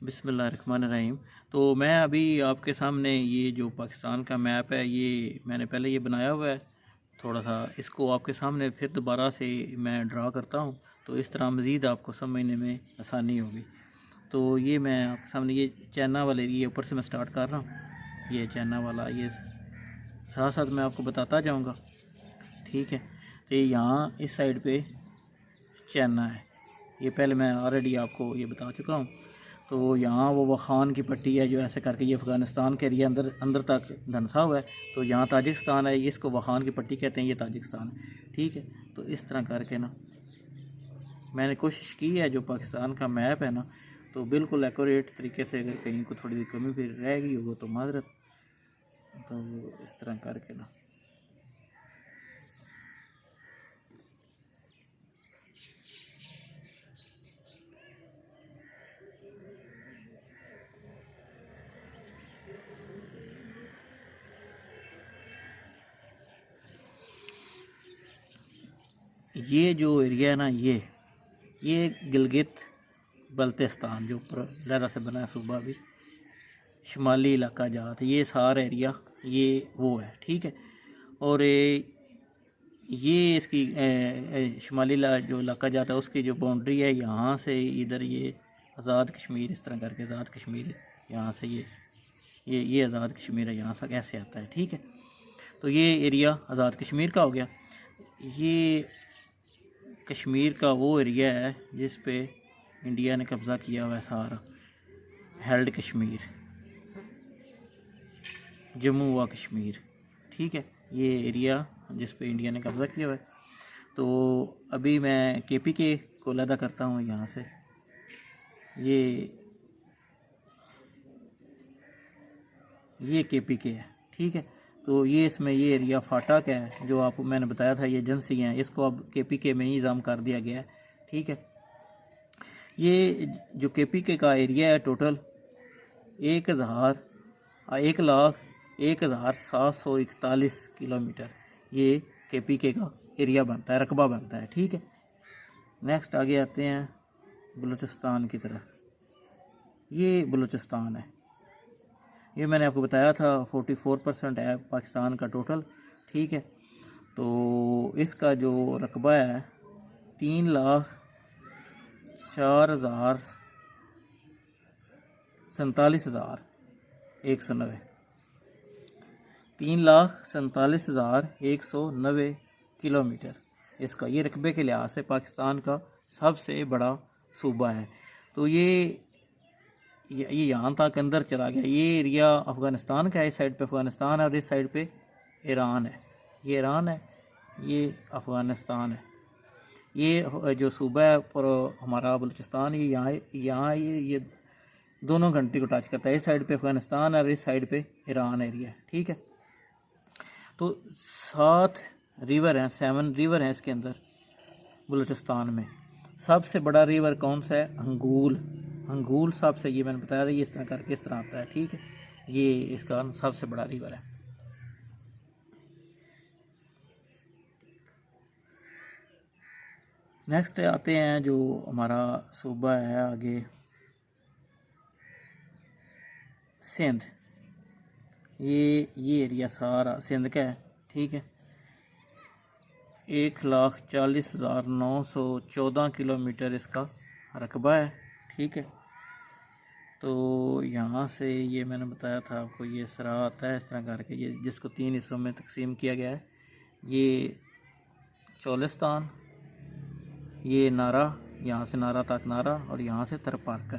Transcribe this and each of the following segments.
बिस्मिल्लाहिर्रहमानिर्रहीम। तो मैं अभी आपके सामने ये जो पाकिस्तान का मैप है, ये मैंने पहले ये बनाया हुआ है। थोड़ा सा इसको आपके सामने फिर दोबारा से मैं ड्रा करता हूँ, तो इस तरह मज़ीद आपको समझने में आसानी होगी। तो ये मैं आपके सामने ये चाइना वाले ये ऊपर से मैं स्टार्ट कर रहा हूँ। ये चाइना वाला, ये साथ साथ मैं आपको बताता जाऊँगा, ठीक है। तो ये यहाँ इस साइड पे चाइना है, ये पहले मैं ऑलरेडी आपको ये बता चुका हूँ। तो यहाँ वो वखान की पट्टी है जो ऐसे करके ये अफ़गानिस्तान के एरिया अंदर अंदर तक धंसा हुआ है। तो यहाँ ताजिकिस्तान है, इसको वखान की पट्टी कहते हैं, ये ताजिकिस्तान है, ठीक है। तो इस तरह करके ना मैंने कोशिश की है, जो पाकिस्तान का मैप है ना, तो बिल्कुल एक्यूरेट तरीके से, अगर कहीं को थोड़ी कमी फिर रह गई होगी तो माजरत। तो इस तरह करके ना ये जो एरिया है ना, ये गिलगित बल्तिस्तान जो ऊपर लहरा से बना है सूबा, भी शुमाली इलाका जात, ये सारा एरिया ये वो है, ठीक है। और ये इसकी शुमाली जो इलाका जाता है उसकी जो बाउंड्री है, यहाँ से इधर ये आज़ाद कश्मीर, इस तरह करके आज़ाद कश्मीर, यहाँ से ये आज़ाद कश्मीर है, यहाँ से कैसे आता है, ठीक है। तो ये एरिया आज़ाद कश्मीर का हो गया। ये कश्मीर का वो एरिया है जिस पे इंडिया ने कब्ज़ा किया हुआ है सारा, हेल्ड कश्मीर, जम्मू व कश्मीर, ठीक है। ये एरिया जिस पे इंडिया ने कब्ज़ा किया हुआ है। तो अभी मैं KPK को अलहदा करता हूँ यहाँ से। ये KPK है, ठीक है। तो ये इसमें ये एरिया फाटक है जो आपको मैंने बताया था, ये एजेंसी हैं, इसको अब KPK में ही निज़ाम कर दिया गया है, ठीक है। ये जो KPK का एरिया है टोटल 1,01,0741 किलोमीटर, ये KPK का एरिया बनता है, रकबा बनता है, ठीक है। नेक्स्ट आगे आते हैं बलूचिस्तान की तरफ। ये बलूचिस्तान है, ये मैंने आपको बताया था 44% है पाकिस्तान का टोटल, ठीक है। तो इसका जो रकबा है 3,47,190, 3,47,190 किलोमीटर इसका, ये रकबे के लिहाज से पाकिस्तान का सबसे बड़ा सूबा है। तो ये यहाँ तक अंदर चला गया। ये एरिया अफ़गानिस्तान का है, इस साइड पे अफ़गानिस्तान है और इस साइड पे ईरान है। ये ईरान है, ये अफ़गानिस्तान है। ये जो सूबा है पर हमारा बलूचिस्तान, ये यहाँ ये दोनों कंट्री को टच करता है। इस साइड पे अफ़गानिस्तान है और इस साइड पे ईरान एरिया है, ठीक है। तो 7 रिवर हैं, 7 रिवर हैं इसके अंदर बलूचिस्तान में। सबसे बड़ा रिवर कौन सा है? हंगूल सबसे, ये मैंने बताया था, ये इस तरह करके इस तरह आता है, ठीक है। ये इसका सबसे बड़ा रिवर है। नेक्स्ट आते हैं जो हमारा सूबा है आगे, सिंध। ये एरिया सारा सिंध का है, ठीक है। 1,40,914 किलोमीटर इसका रकबा है, ठीक है। तो यहाँ से ये मैंने बताया था आपको, ये सरा आता है इस तरह करके, ये जिसको 3 हिस्सों में तकसीम किया गया है। ये चोलिस्तान, ये नारा, यहाँ से नारा तक नारा, और यहाँ से तरपारकर।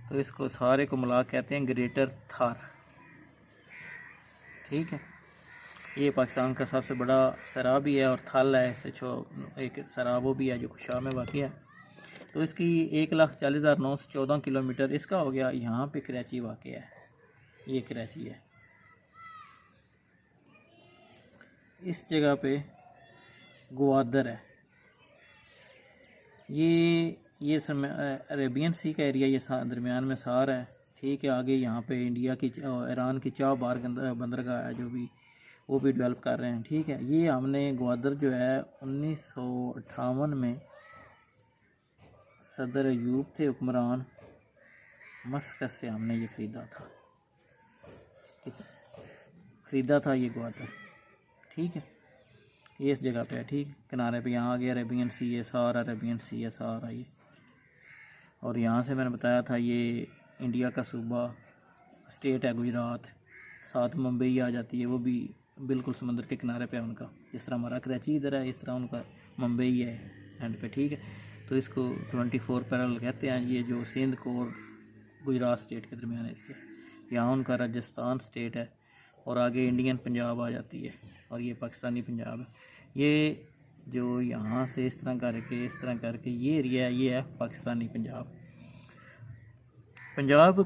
तो इसको सारे को मिला कहते हैं ग्रेटर थार, ठीक है। ये पाकिस्तान का सबसे बड़ा सरा भी है और थल है, इससे एक सरा वो भी है जो शाह में वाक़ है। तो इसकी 1,40,914 किलोमीटर इसका हो गया। यहाँ पे कराची वाक़ है, ये कराची है। इस जगह पे ग्वादर है। ये अरेबियन सी का एरिया, ये दरमियान में सार है, ठीक है। आगे यहाँ पे इंडिया की ईरान की चाबहार बंदरगाह है जो भी वो भी डेवलप कर रहे हैं, ठीक है। ये हमने ग्वादर जो है 1958 में सदर अयूब थे हुक्मरान, मस्कत से हमने ये ख़रीदा था, ख़रीदा था ये ग्वादर। ठीक है, ये इस जगह पे है। ठीक, किनारे पे यहाँ आ गया अरेबियन सी, ये सारा अरेबियन सी है सारा ये। और यहाँ से मैंने बताया था ये इंडिया का सूबा स्टेट है गुजरात, साथ मुंबई आ जाती है, वो भी बिल्कुल समंदर के किनारे पे है उनका। जिस तरह हमारा कराची इधर है, इस तरह उनका मुंबई है एंड पे। ठीक है, तो इसको 24 पैरेलल कहते हैं। ये जो सिंध को और गुजरात स्टेट के दरमियान एरिया, यहाँ उनका राजस्थान स्टेट है और आगे इंडियन पंजाब आ जाती है और ये पाकिस्तानी पंजाब है। ये जो यहाँ से इस तरह करके ये एरिया है, ये है पाकिस्तानी पंजाब। पंजाब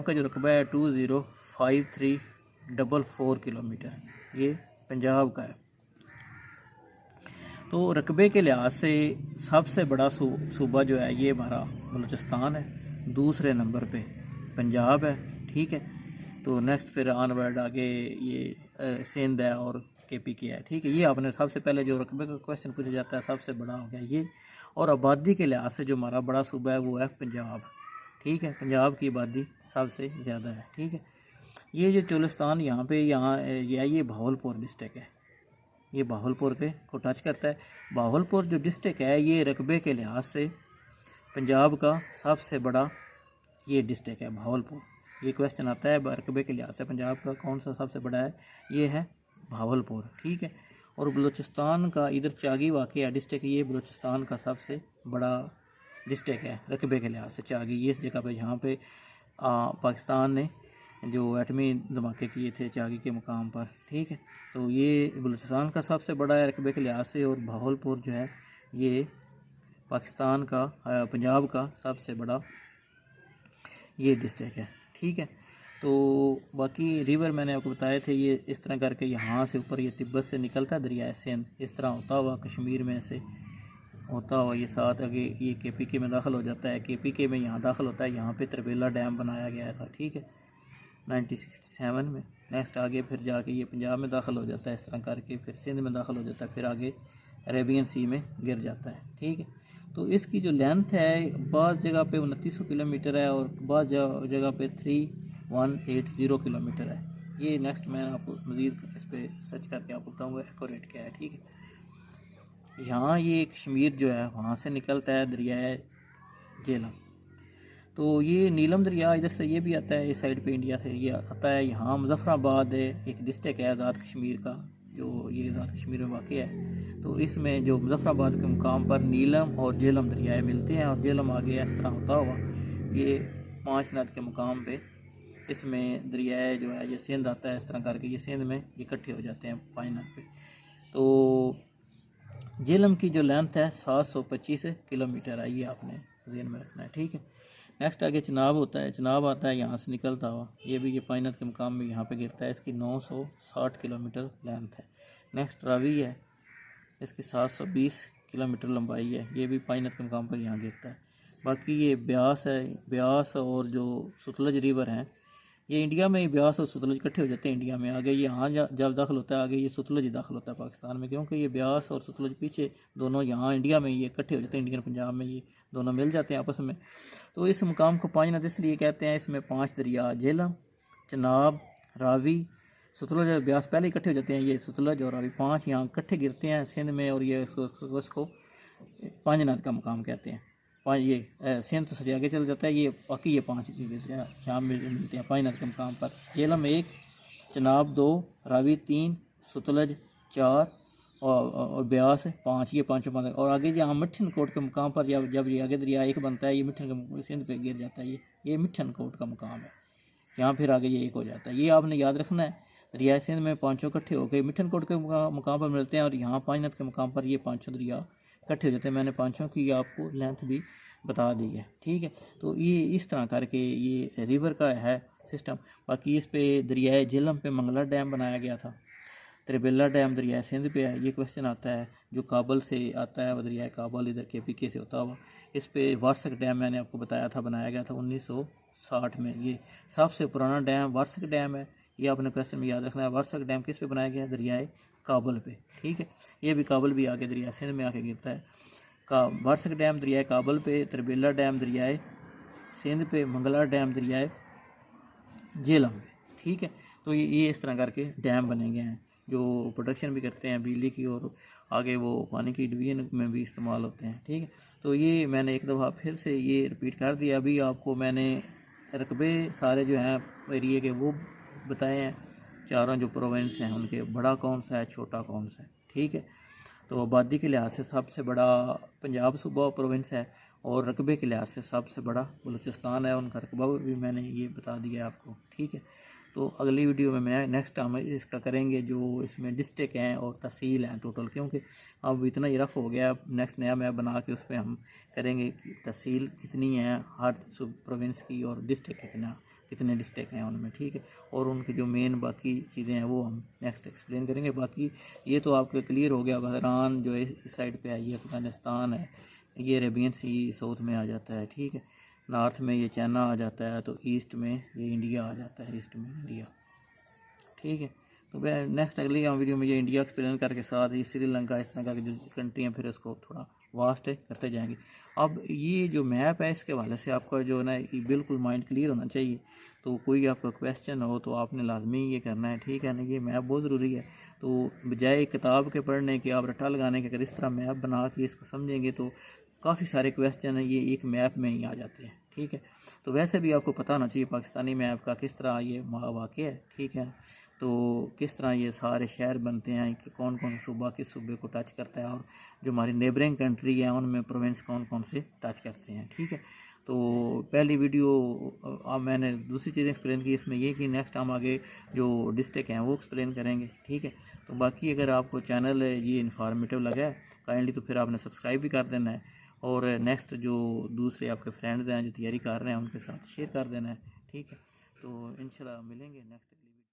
का जो रकबा है 205344 किलोमीटर, ये पंजाब का है। तो रकबे के लिहाज से सबसे बड़ा सूबा जो है ये हमारा बलूचिस्तान है, दूसरे नंबर पे पंजाब है। ठीक है, तो नेक्स्ट फिर ऑनवर्ड आगे ये सिंध है और KPK है। ठीक है, ये आपने सबसे पहले जो रकबे का क्वेश्चन पूछा जाता है सबसे बड़ा हो गया ये। और आबादी के लिहाज से जो हमारा बड़ा सूबा है वो है पंजाब। ठीक है, पंजाब की आबादी सबसे ज़्यादा है। ठीक है, ये जो चोलिस्तान ये भावलपुर डिस्ट्रिक्ट है, ये भावलपुर को टच करता है। भावलपुर जो डिस्ट्रिक्ट है ये रकबे के लिहाज से पंजाब का सबसे बड़ा ये डिस्ट्रिक्ट है भावलपुर। ये क्वेश्चन आता है रकबे के लिहाज से पंजाब का कौन सा सबसे बड़ा है, ये है भावलपुर। ठीक है, और बलूचिस्तान का इधर चागी वाक़या डिस्ट्रिक्ट, ये बलूचिस्तान का सबसे बड़ा डिस्ट्रिक्ट है रकबे के लिहाज से। चागी ये इस जगह पे जहाँ पे पाकिस्तान ने जो एटमी धमाके किए थे चागी के मुकाम पर। ठीक है, तो ये बलूचिस्तान का सबसे बड़ा है रकबे के लिहाज से, और भावलपुर जो है ये पाकिस्तान का पंजाब का सबसे बड़ा ये डिस्ट्रिक्ट है। ठीक है, तो बाकी रिवर मैंने आपको बताए थे, ये इस तरह करके यहाँ से ऊपर ये तिब्बत से निकलता है दरिया सिंध, इस तरह होता हुआ कश्मीर में से होता हुआ ये साथ आगे ये KPK में दाखिल हो जाता है। KPK में यहाँ दाखिल होता है, यहाँ पे त्रिबेला डैम बनाया गया था। ठीक है, 1967 में। नेक्स्ट आगे फिर जाके ये पंजाब में दाखिल हो जाता है, इस तरह करके फिर सिंध में दाखिल हो जाता है, फिर आगे अरेबियन सी में गिर जाता है। ठीक है, तो इसकी जो लेंथ है बाज़ जगह पे 2900 किलोमीटर है और बाज़ जगह पे 3180 किलोमीटर है। ये नेक्स्ट मैं आपको मज़ीद इस पर सर्च करके आपको बताऊँगा एक्यूरेट क्या है। ठीक है, यहाँ ये कश्मीर जो है वहाँ से निकलता है दरिया झेलम। तो ये नीलम दरिया इधर से ये भी आता है, इस साइड पे इंडिया से ये आता है। यहाँ मुजफ्फराबाद एक डिस्ट्रिक्ट है आज़ाद कश्मीर का, जो ये आज़ाद कश्मीर में वाक़ है। तो इसमें जो मुजफ्फराबाद के मुकाम पर नीलम और झेलम दरियाएँ मिलते हैं और झेलम आगे इस तरह होता हुआ ये 5 नद के मुकाम पे इसमें दरियाए जो है ये सिंध आता है, इस तरह करके ये सिंध में इकट्ठे हो जाते हैं 5 नद पे। तो झेलम की जो लेंथ है 725 किलोमीटर है, ये आपने ज़हन में रखना है। ठीक है, नेक्स्ट आगे चिनाब होता है, चिनाब आता है यहाँ से निकलता हुआ, ये भी ये 5 नद के मुकाम में यहाँ पे गिरता है, इसकी 960 किलोमीटर लेंथ है। नेक्स्ट रावी है, इसकी 720 किलोमीटर लंबाई है, ये भी 5 नद के मुकाम पर यहाँ गिरता है। बाकी ये ब्यास है, ब्यास और जो सतलज रिवर हैं ये इंडिया में ही ब्यास और सतलज इकट्ठे हो जाते हैं इंडिया में। आगे ये यहाँ जब दाखिल होता है आगे ये सतलज ही दाखिल होता है पाकिस्तान में, क्योंकि ये ब्यास और सतलज पीछे दोनों यहाँ इंडिया में ये इकट्ठे हो जाते हैं, इंडियन पंजाब में ये दोनों मिल जाते हैं आपस में। तो इस मुकाम को 5 नद इसलिए कहते हैं, इसमें 5 दरिया झेलम, चिनाब, रावी, सतलज और ब्यास पहले इकट्ठे हो जाते हैं। ये सतलज और रावी 5 यहाँ इकट्ठे गिरते हैं सिंध में और ये उसको 5 नद का मुकाम कहते हैं। 5 ये सिंध तो सजा आगे चल जाता है, ये बाकी ये 5 यहाँ मिलते हैं 5 नद के मुकाम पर। झेलम 1, चिनाब 2, रावी 3, सतलज 4 और ब्यास 5, ये 5 और आगे यहाँ मिठन कोट के मुकाम पर जब ये आगे दरिया एक बनता है ये मिठन सिंध पे गिर जाता है, ये मिठन कोट का मुकाम है, यहाँ फिर आगे ये एक हो जाता है। ये आपने याद रखना है, दरिया सिंध में 5 इकट्ठे होकर मिठन कोट के मुकाम पर मिलते हैं और यहाँ 5 नद के मुकाम पर ये 5 दरिया इकट्ठे हो जाते हैं। मैंने 5 की आपको लेंथ भी बता दी है। ठीक है, तो ये इस तरह करके ये रिवर का है सिस्टम। बाकी इस पे दरियाए झेलम पे मंगला डैम बनाया गया था, त्रिबेला डैम दरिया सिंध पे है। ये क्वेश्चन आता है जो काबल से आता है, वो दरिया काबल इधर KPK से होता हुआ। इस पे वार्सक डैम मैंने आपको बताया था बनाया गया था 1960 में। ये सबसे पुराना डैम वार्सक डैम है, ये आपने क्वेश्चन में याद रखना है। वार्सक डैम किस पे बनाया गया है? दरियाए काबल पे। ठीक है, ये भी काबल भी आके दरिया सिंध में आके गिरता है। का वारसक डैम दरियाए काबल पे, तरबेला डैम दरियाए सिंध पे, मंगला डैम दरियाए झेलम पे, ठीक है। तो ये इस तरह करके डैम बने गए हैं जो प्रोडक्शन भी करते हैं बिजली की, और आगे वो पानी की डिवीजन में भी इस्तेमाल होते हैं, ठीक है। तो ये मैंने एक दफ़ा फिर से ये रिपीट कर दिया। अभी आपको मैंने रकबे सारे जो हैं एरिए के वो बताए हैं, चारों जो प्रोविंस हैं उनके, बड़ा कौन सा है, छोटा कौन सा है, ठीक है। तो आबादी के लिहाज से सबसे बड़ा पंजाब सूबा प्रोविंस है, और रकबे के लिहाज से सबसे बड़ा बलूचिस्तान है, उनका रकबा भी मैंने ये बता दिया आपको, ठीक है। तो अगली वीडियो में मैं नेक्स्ट हम इसका करेंगे जो इसमें डिस्ट्रिक्ट हैं और तहसील हैं टोटल, क्योंकि अब इतना ही रफ हो गया। नेक्स्ट नया मैप बना के उस पर हम करेंगे कि तहसील कितनी है हर सब प्रोविंस की, और डिस्ट्रिक्ट कितने डिस्ट्रिक्ट हैं उनमें, ठीक है। और उनकी जो मेन बाकी चीज़ें हैं वो हम नेक्स्ट एक्सप्लेन करेंगे। बाकी ये तो आपको क्लियर हो गया। बहरान जो इस साइड पे है ये अफ़गानिस्तान है, ये अरेबियन सी साउथ में आ जाता है, ठीक है। नॉर्थ में ये चाइना आ जाता है, तो ईस्ट में ये इंडिया आ जाता है, ईस्ट में इंडिया, ठीक है। तो मैं नेक्स्ट अगली वीडियो में ये इंडिया एक्सप्लेन करके साथ ही श्रीलंका इस तरह का जो कंट्री हैं फिर उसको थोड़ा वास्ट है करते जाएंगे। अब ये जो मैप है इसके हवाले से आपका जो है ना ये बिल्कुल माइंड क्लियर होना चाहिए। तो कोई आपका क्वेश्चन हो तो आपने लाजमी ये करना है, ठीक है ना। ये मैप बहुत ज़रूरी है। तो बजाय किताब के पढ़ने के, आप रट्टा लगाने के, अगर इस तरह मैप बना के इसको समझेंगे तो काफ़ी सारे क्वेश्चन है ये एक मैप में ही आ जाते हैं, ठीक है। तो वैसे भी आपको पता होना चाहिए पाकिस्तानी मैप का किस तरह ये वाक़ है, ठीक है। तो किस तरह ये सारे शहर बनते हैं कि कौन कौन सूबा किस सूबे को टच करता है, और जो हमारी नेबरिंग कंट्री है उनमें प्रोविंस कौन कौन से टच करते हैं, ठीक है। तो पहली वीडियो अब मैंने दूसरी चीज़ें एक्सप्लेन की, इसमें ये कि नेक्स्ट हम आगे जो डिस्ट्रिक्ट हैं वो एक्सप्लेन करेंगे, ठीक है। तो बाकी अगर आपको चैनल ये इन्फॉर्मेटिव लगा है काइंडली तो फिर आपने सब्सक्राइब भी कर देना है, और नेक्स्ट जो दूसरे आपके फ्रेंड्स हैं जो तैयारी कर रहे हैं उनके साथ शेयर कर देना है, ठीक है। तो इंशाल्लाह मिलेंगे नेक्स्ट।